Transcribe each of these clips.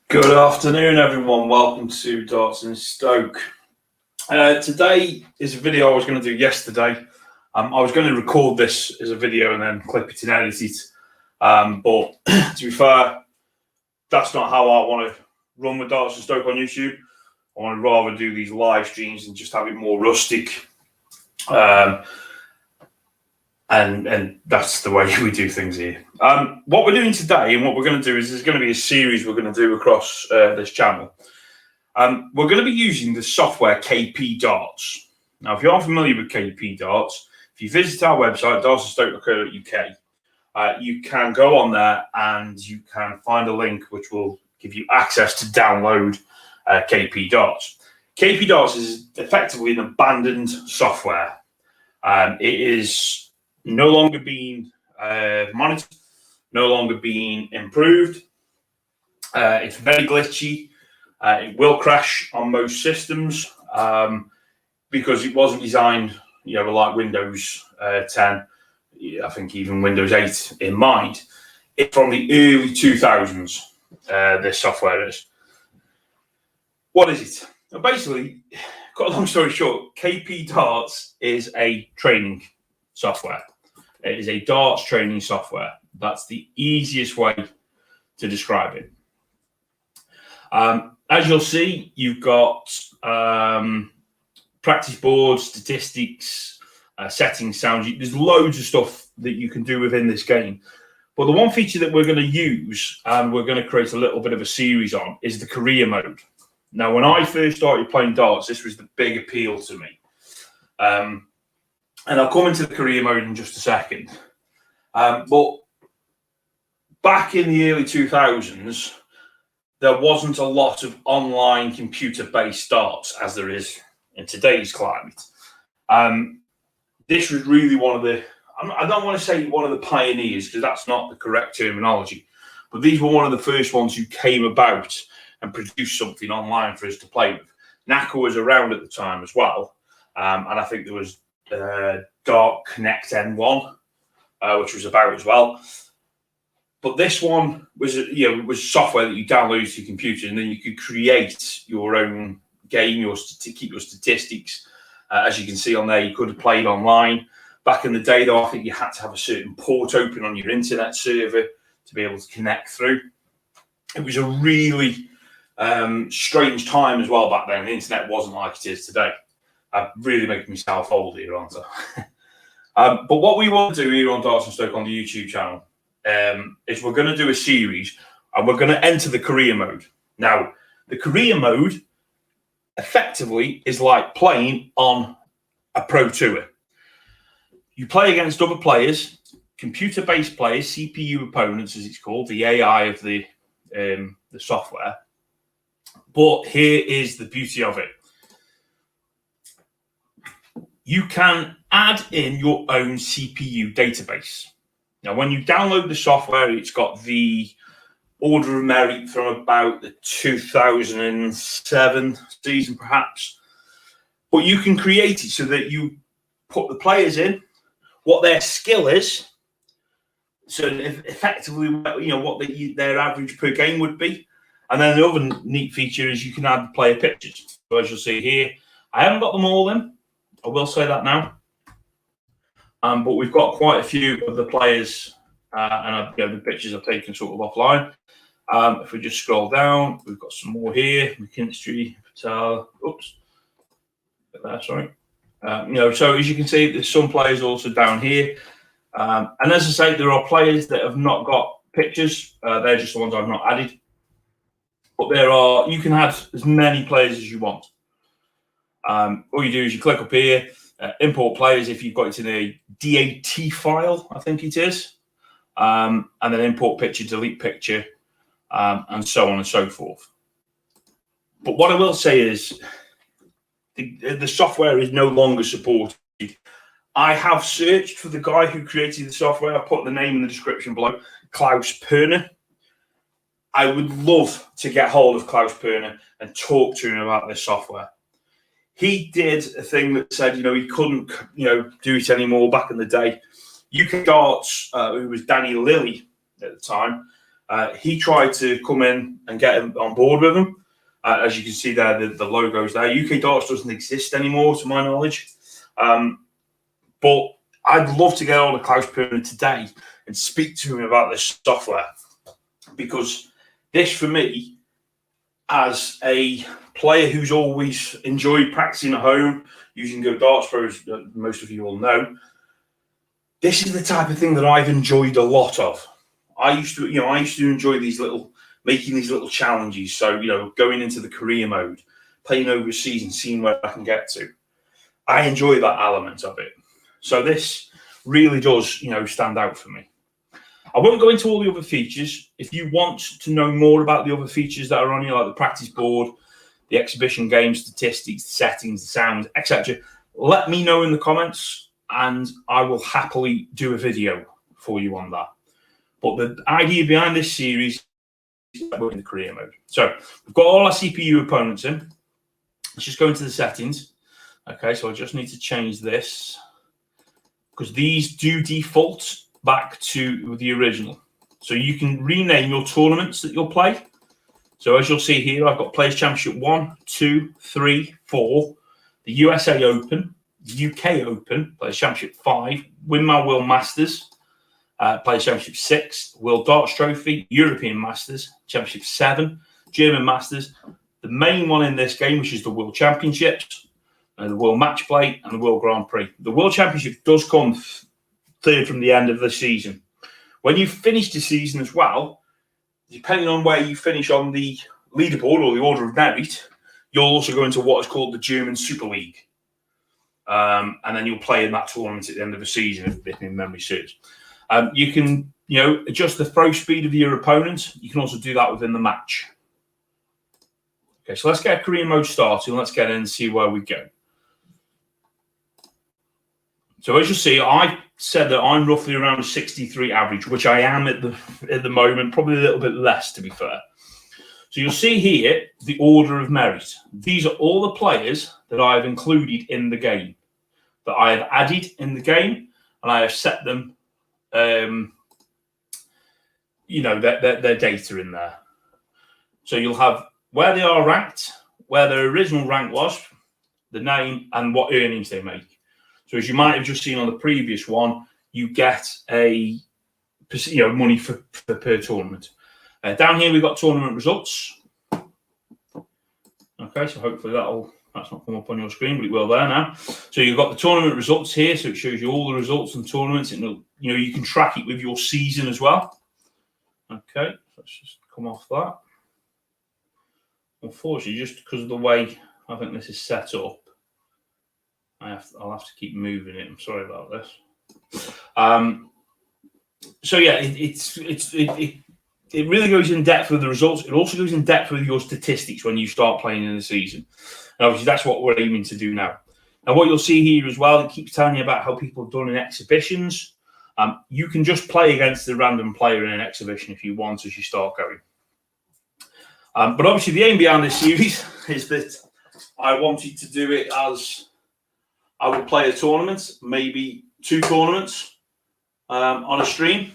Good afternoon, everyone. Welcome to Darts and Stoke. Today is a video I was going to do yesterday. I was going to record this as a video and then clip it and edit it. But to be fair, that's not how I want to run with Darts and Stoke on YouTube. I want to rather do these live streams and just have it more rustic. And that's the way we do things here. What we're doing today and what we're going to do is there's going to be a series we're going to do across this channel. We're going to be using the software KPDarts. Now, if you are familiar with KPDarts, if you visit our website, dartsandstoke.co.uk, you can go on there and you can find a link which will give you access to download KPDarts. KPDarts is effectively an abandoned software. It is no longer being monitored, no longer being improved. It's very glitchy. It will crash on most systems because it wasn't designed, like Windows 10, I think even Windows 8 in mind. It's from the early 2000s, this software is. What is it? Basically, cut a long story short, KPDarts is a training software. It is a darts training software. That's the easiest way to describe it. As you'll see, you've got practice boards, statistics, settings, sounds. There's loads of stuff that you can do within this game. But the one feature that we're going to use and we're going to create a little bit of a series on is the career mode. Now, when I first started playing darts, this was the big appeal to me. And I'll come into the career mode in just a second. But back in the early 2000s, there wasn't a lot of online computer-based darts as there is in today's climate. This was really one of the, I don't want to say one of the pioneers because that's not the correct terminology, but these were one of the first ones who came about and produced something online for us to play with. NACA was around at the time as well. And I think there was Dart Connect N1, which was about as well. But this one was, was software that you downloaded to your computer, and then you could create your own game, to keep your statistics. As you can see on there, you could have played online. Back in the day, though, I think you had to have a certain port open on your internet server to be able to connect through. It was a really strange time as well back then. The internet wasn't like it is today. I'm really making myself old here, aren't I? But what we want to do here on Darts and Stoke on the YouTube channel is we're going to do a series and we're going to enter the career mode. Now, the career mode effectively is like playing on a pro tour. You play against other players, computer-based players, CPU opponents, as it's called, the AI of the software. But here is the beauty of it. You can add in your own CPU database. Now, when you download the software, it's got the order of merit from about the 2007 season, perhaps. But you can create it so that you put the players in, what their skill is, so effectively, what their average per game would be. And then the other neat feature is you can add player pictures. So as you'll see here, I haven't got them all in. I will say that now, but we've got quite a few of the players and the pictures I've taken sort of offline. If we just scroll down, we've got some more here. McKinstry, Patel, sorry. So as you can see, there's some players also down here. And as I say, there are players that have not got pictures. They're just the ones I've not added. But you can add as many players as you want. All you do is you click up here, import players if you've got it in a DAT file, I think it is, and then import picture, delete picture, and so on and so forth. But what I will say is the software is no longer supported. I have searched for the guy who created the software. I put the name in the description below, Klaus. I would love to get hold of Klaus and talk to him about this software. He did a thing that said, he couldn't, do it anymore back in the day. UK Darts, who was Danny Lilly at the time, He tried to come in and get him on board with him. As you can see there, the logo's there. UK Darts doesn't exist anymore, to my knowledge. But I'd love to get on to Klaus today and speak to him about this software, because this, for me, as a player who's always enjoyed practicing at home using Go Darts Pro, as most of you will know, this is the type of thing that I've enjoyed a lot of. I used to enjoy making these little challenges. So, going into the career mode, playing overseas and seeing where I can get to. I enjoy that element of it. So this really does, stand out for me. I won't go into all the other features. If you want to know more about the other features that are on here, like the practice board, the exhibition game statistics, the settings, the sounds, etc., let me know in the comments, and I will happily do a video for you on that. But the idea behind this series is in the career mode. So we've got all our CPU opponents in. Let's just go into the settings. Okay, so I just need to change this, because these do default back to the original. So you can rename your tournaments that you'll play. So as you'll see here, I've got Players Championship 1, 2, 3, 4, the USA Open, the UK Open, Players Championship 5, Windmill World Masters, Players Championship 6, World Darts Trophy, European Masters, Championship 7, German Masters, the main one in this game, which is the World Championships, the World Match Play, and the World Grand Prix. The World Championship does come third from the end of the season. When you finish the season as well, depending on where you finish on the leaderboard or the order of merit, you'll also go into what is called the German Super League. And then you'll play in that tournament at the end of the season, if my memory serves. You can, adjust the throw speed of your opponent. You can also do that within the match. Okay, so let's get a career mode started and let's get in and see where we go. So as you see, I said that I'm roughly around a 63 average, which I am at the moment, probably a little bit less, to be fair. So you'll see here the order of merit. These are all the players that I have included in the game, that I have added in the game, and I have set them, their data in there. So you'll have where they are ranked, where their original rank was, the name, and what earnings they make. So as you might have just seen on the previous one, you get a money for per tournament. Down here we've got tournament results. Okay, so hopefully that's not come up on your screen, but it will there now. So you've got the tournament results here, so it shows you all the results and tournaments, and you can track it with your season as well. Okay, let's just come off that. Unfortunately, just because of the way I think this is set up, I'll have to keep moving it. I'm sorry about this. So yeah, it really goes in depth with the results. It also goes in depth with your statistics when you start playing in the season. And obviously, that's what we're aiming to do now. Now, what you'll see here as well, it keeps telling you about how people have done in exhibitions. You can just play against the random player in an exhibition if you want as you start going. But obviously, the aim behind this series is that I wanted to do it as I will play a tournament, maybe 2 tournaments on a stream,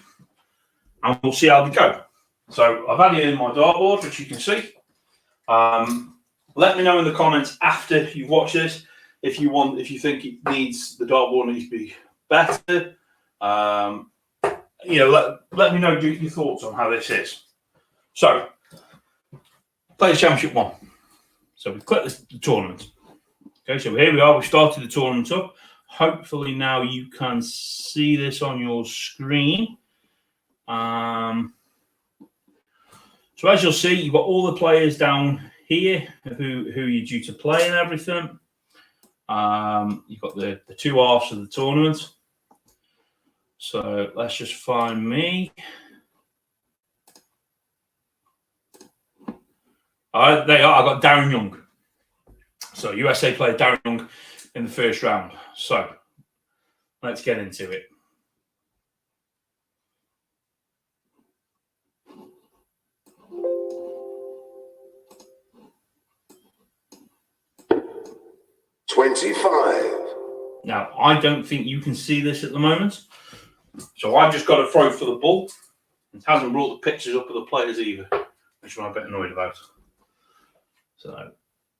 and we'll see how they go. So I've added in my dartboard, which you can see. Let me know in the comments after you've watched this if you think the dartboard needs to be better. Let me know your thoughts on how this is. So, Players Championship 1. So we've clicked the tournament. Okay, so here we are. We've started the tournament up. Hopefully now you can see this on your screen. So as you'll see, you've got all the players down here who you're due to play and everything. You've got the 2 halves of the tournament. So let's just find me. There you are. I've got Darren Young. So USA player Darren Young in the first round. So let's get into it. Now, I don't think you can see this at the moment. So I've just got to throw for the ball. It hasn't brought the pictures up of the players either, which I'm a bit annoyed about. So,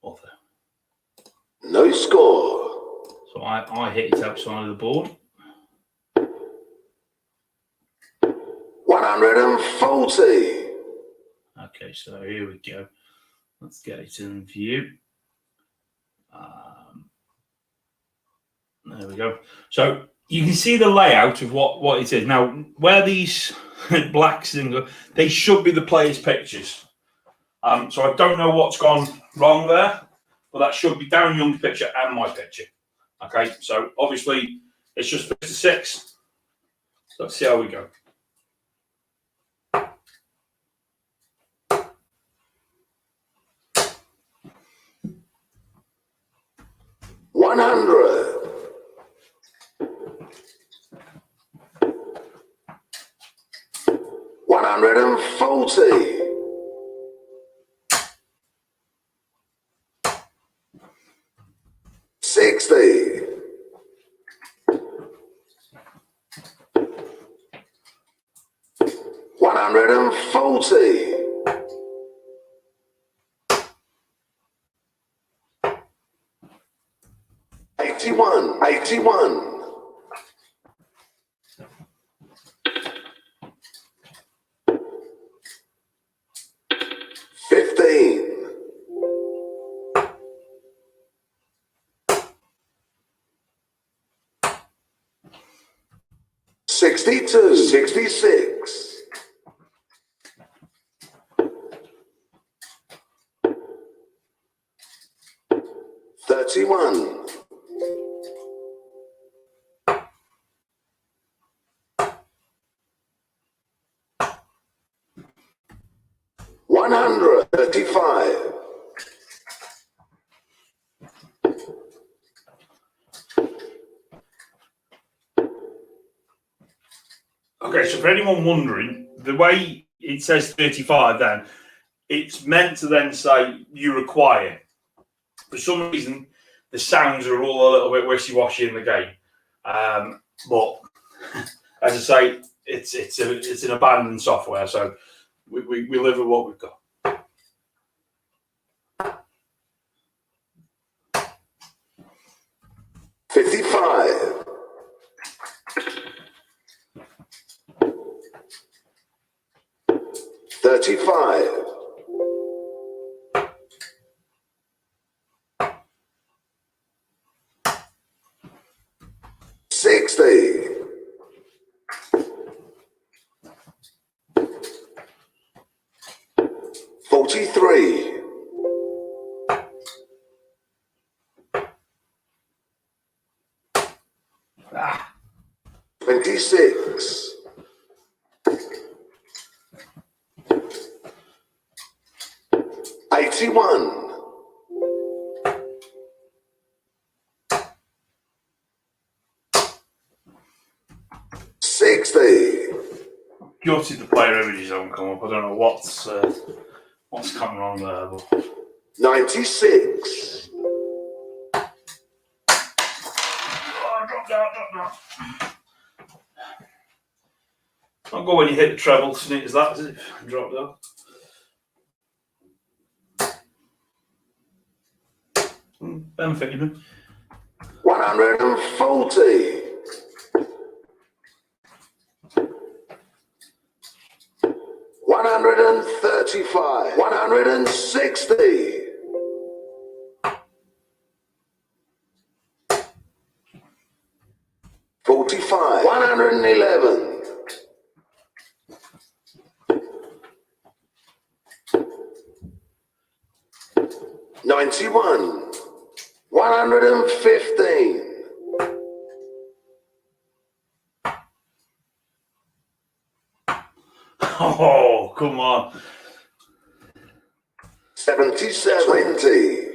author. No score. So I hit it outside of the board. 140. Okay, so here we go. Let's get it in view. There we go. So you can see the layout of what it is. Now, where these black things are, they should be the players' pictures. So I don't know what's gone wrong there, but that should be Darren Young's picture and my picture. Okay, so obviously it's just 56. So let's see how we go. $100. 140. 60. 140. 81. 81. 15. 62. 66. 31. 135. Okay, so for anyone wondering, the way it says 35 then, it's meant to then say you require. For some reason, the sounds are all a little bit wishy-washy in the game. But as I say, it's an abandoned software, so we live with what we've got. $55. 35. 60. 43. 26. 81. 60. Gutted the player images don't come up. I don't know what's come wrong there. But 96. drop down. Not good when you hit the treble as neat as that, is it? Drop down. Benefited me. 140. 135. 160. 45. 111. 91. 115. Oh, come on. 77. 20.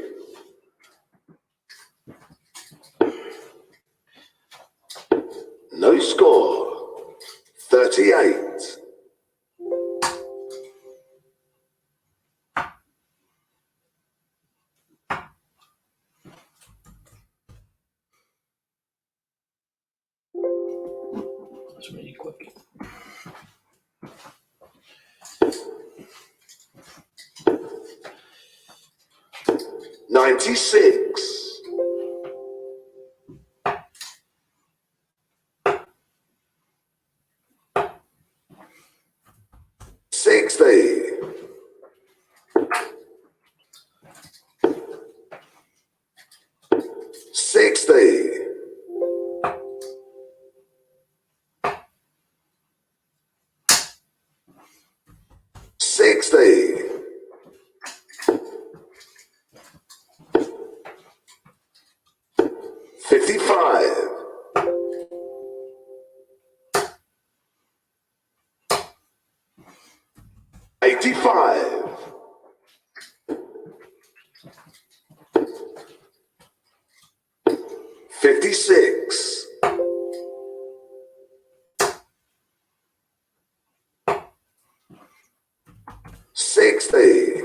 'No score. 38. 'That's really quick. 96. 60. 60. 60. 55. 85. 56. 60.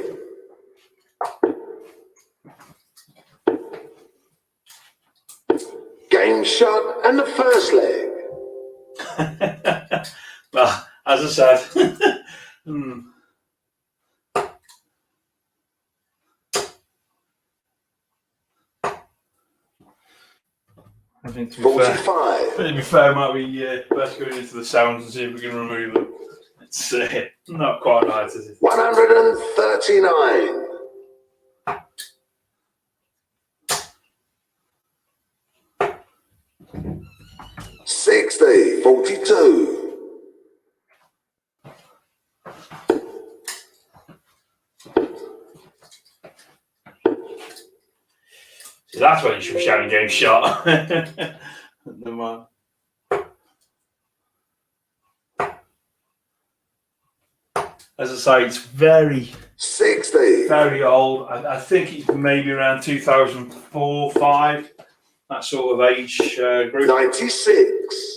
'Game shot and the first leg. Well, as I said, I think to be 45. fair, it might be best going into the sounds and see if we can remove them. It's not quite right, is it? 139. 60. 42. So that's when you should be shouting game shot. Never mind. As I say, it's very 60. old. I think it's maybe around 2004, 5, that sort of age group. 96.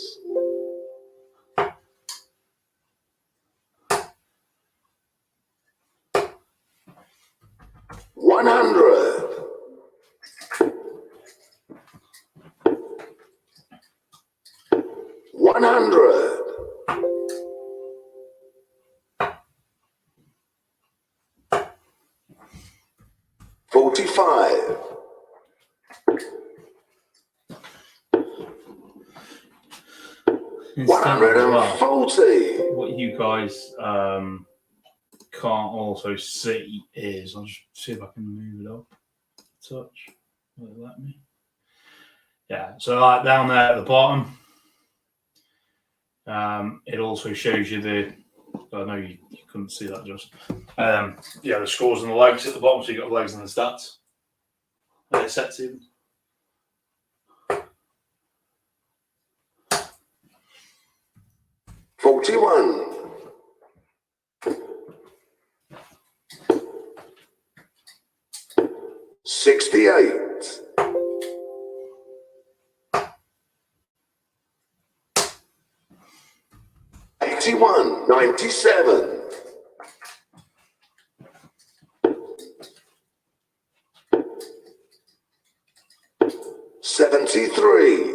100. 100. 45. Incidentally, as well, 140. what you guys can't also see is, I'll just see if I can move it up a touch. Will it let me? Yeah, so like down there at the bottom, it also shows you the, I know you couldn't see that just, yeah, the scores and the legs at the bottom, so you've got the legs and the stats. Sets even. $41. 68. 81. 97. 73.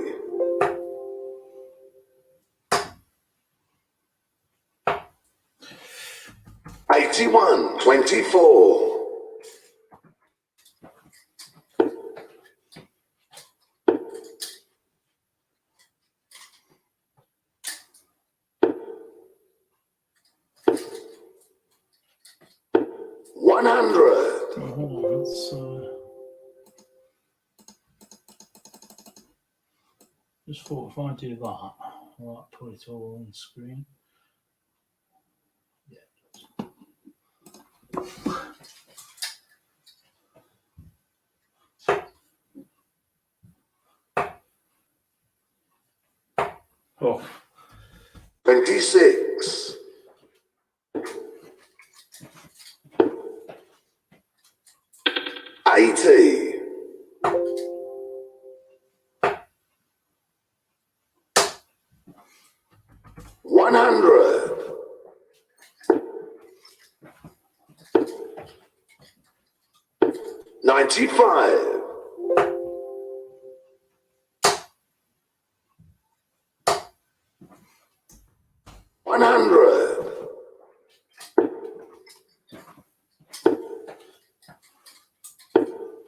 81. 24. 100. Oh, hold on, let's just thought if I do that, I'll put it all on the screen. Yeah. Oh. 26. 80. 100. 95. 100.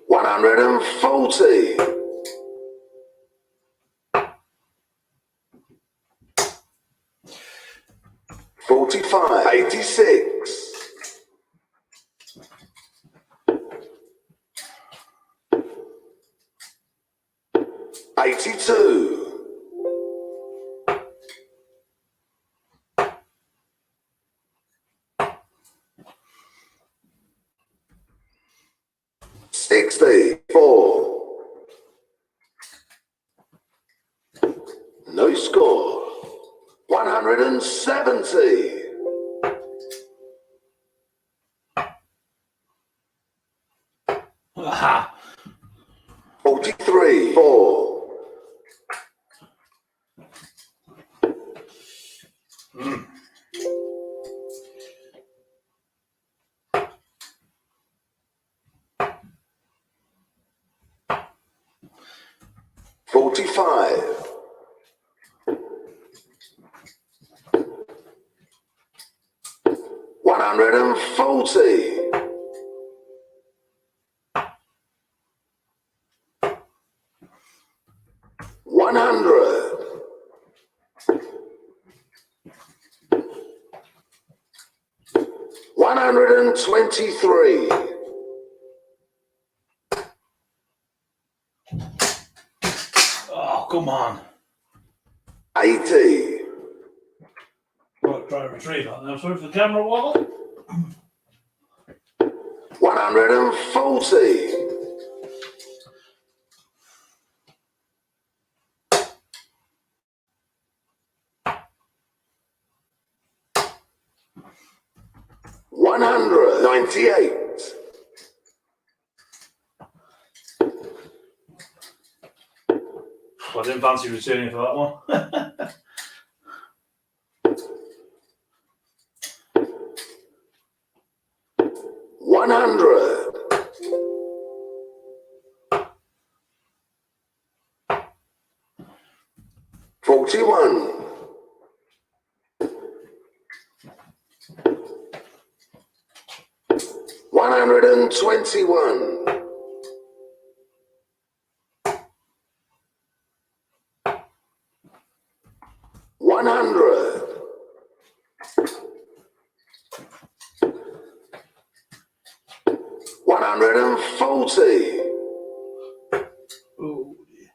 101. 140. 45. 86. 82. 64. No score. 170. 43. 4. 45. 140. 100. 123. Oh, come on. 80. Right, try to retrieve that now. Sorry for the camera wobble. 140. 198. I didn't fancy returning for that one. 100. 41. 121. 100. 140. Oh, dear.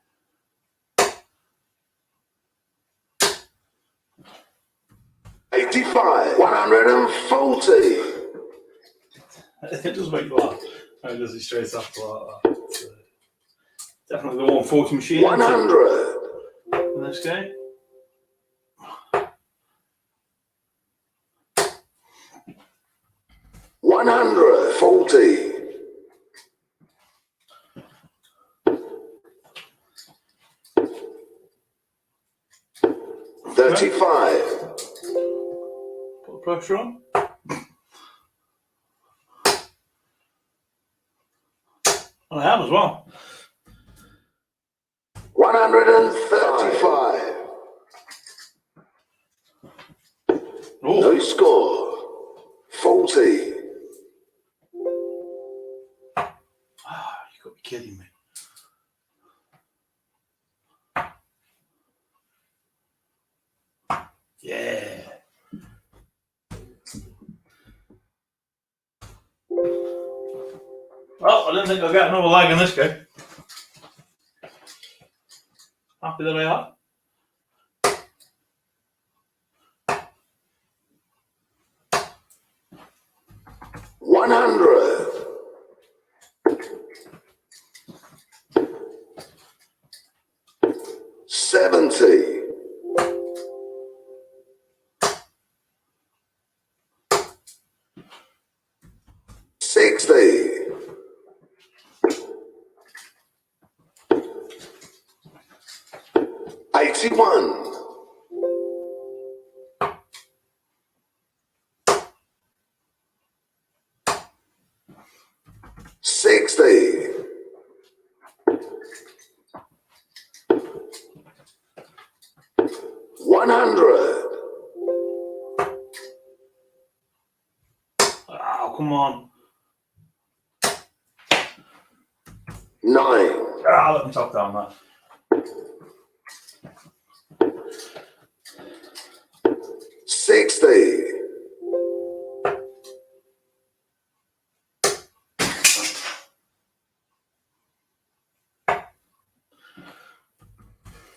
85. 140. It does make you laugh. How it does it straight after like that. It's, definitely the 140 machine. 100. In this game. $140. 35. Put the pressure on. And I have as well. 135. Oh. No score. 40. Ah, you got to be kidding me. Yeah. Well, I didn't think I'd get another leg in this game. Happy that I have. $100. 70. 60. 81. 60. 100. Oh, come on. 9, Let me top down that. 60,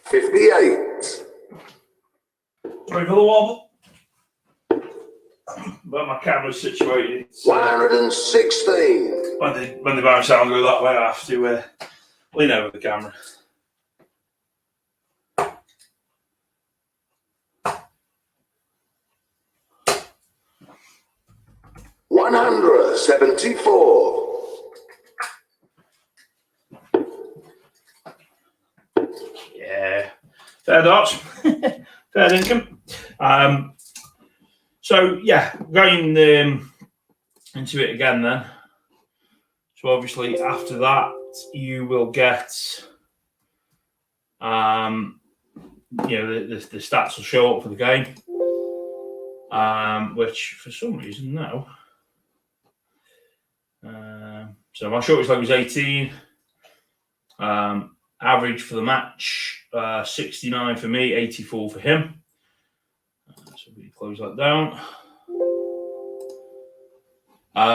58, Sorry for the wobble. But my camera's situated. 116, When the bounce sound go that way, I have to lean over the camera. 174, Yeah, fair darts, fair income. So yeah, going into it again then. So obviously after that, you will get, the stats will show up for the game, which for some reason now. So my shortest leg was 18. Average for the match, 69 for me, 84 for him. So we close that down.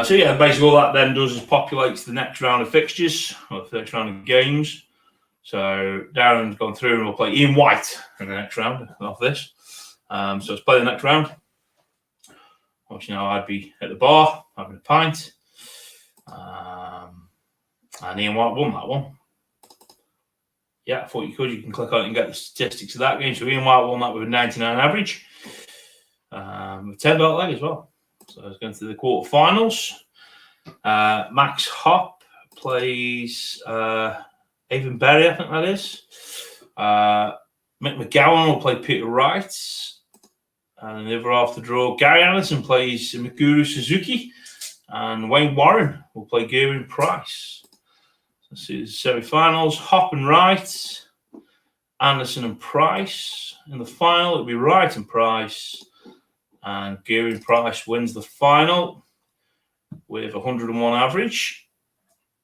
So yeah, basically all that then does is populates the next round of fixtures, or the next round of games. So Darren's gone through and we'll play Ian White in the next round of this. So let's play the next round. Obviously now I'd be at the bar, having a pint. And Ian White won that one. Yeah, I thought you could. You can click on it and get the statistics of that game. So Ian White won that with a 99 average. With $10 leg as well. So I was going to the quarterfinals. Max Hopp plays Avon Berry, I think that is. Mick McGowan will play Peter Wright. And the other half the draw, Gary Anderson plays Mikuru Suzuki. And Wayne Warren will play Gavin Price. Let's see the semi-finals. Hopp and Wright, Anderson and Price. In the final, it'll be Wright and Price. And Gavin Price wins the final with 101 average.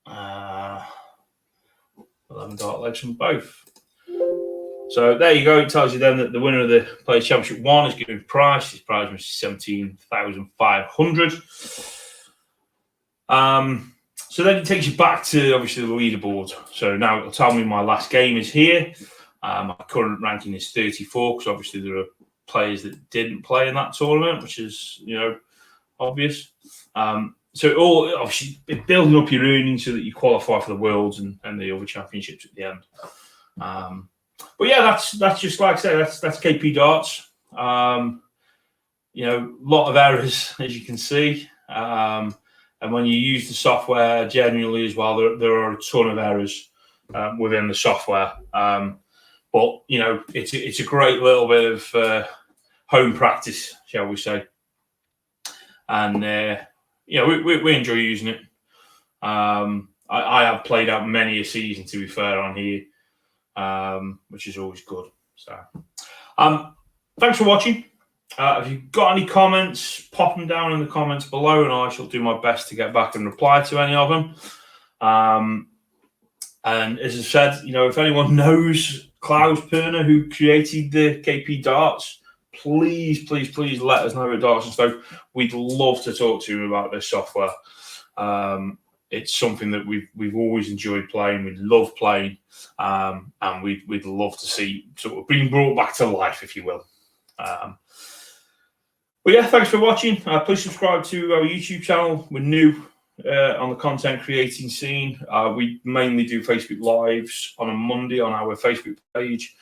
11 dart legs from both. So there you go. It tells you then that the winner of the Players Championship 1 is Gavin Price. His prize was 17,500. So then it takes you back to obviously the leaderboard. So now it'll tell me my last game is here. My current ranking is 34 because obviously there are players that didn't play in that tournament, which is obvious. So it all obviously building up your earnings so that you qualify for the Worlds and the other championships at the end. But yeah, that's just like I say, that's KPDarts. A lot of errors as you can see. And when you use the software generally as well, there are a ton of errors within the software. But it's a great little bit of home practice, shall we say? And we enjoy using it. I have played out many a season, to be fair, on here, which is always good. So, thanks for watching. If you've got any comments, pop them down in the comments below, and I shall do my best to get back and reply to any of them. And as I said, if anyone knows Klaus Perner, who created the KPDarts, please let us know at Darts and Stoke. We'd love to talk to him about this software. It's something that we've always enjoyed playing. We love playing, and we'd love to see sort of being brought back to life, if you will. But yeah, thanks for watching. Please subscribe to our YouTube channel. We're new on the content creating scene. We mainly do Facebook Lives on a Monday on our Facebook page,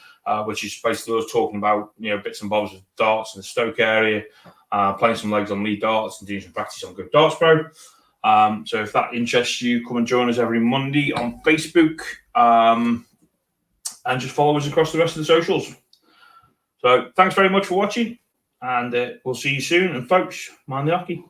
which is basically us talking about bits and bobs of darts in the Stoke area, playing some legs on Lead Darts and doing some practice on Good Darts Pro. So if that interests you, come and join us every Monday on Facebook, and just follow us across the rest of the socials. So thanks very much for watching. And we'll see you soon. And folks, mind the hockey.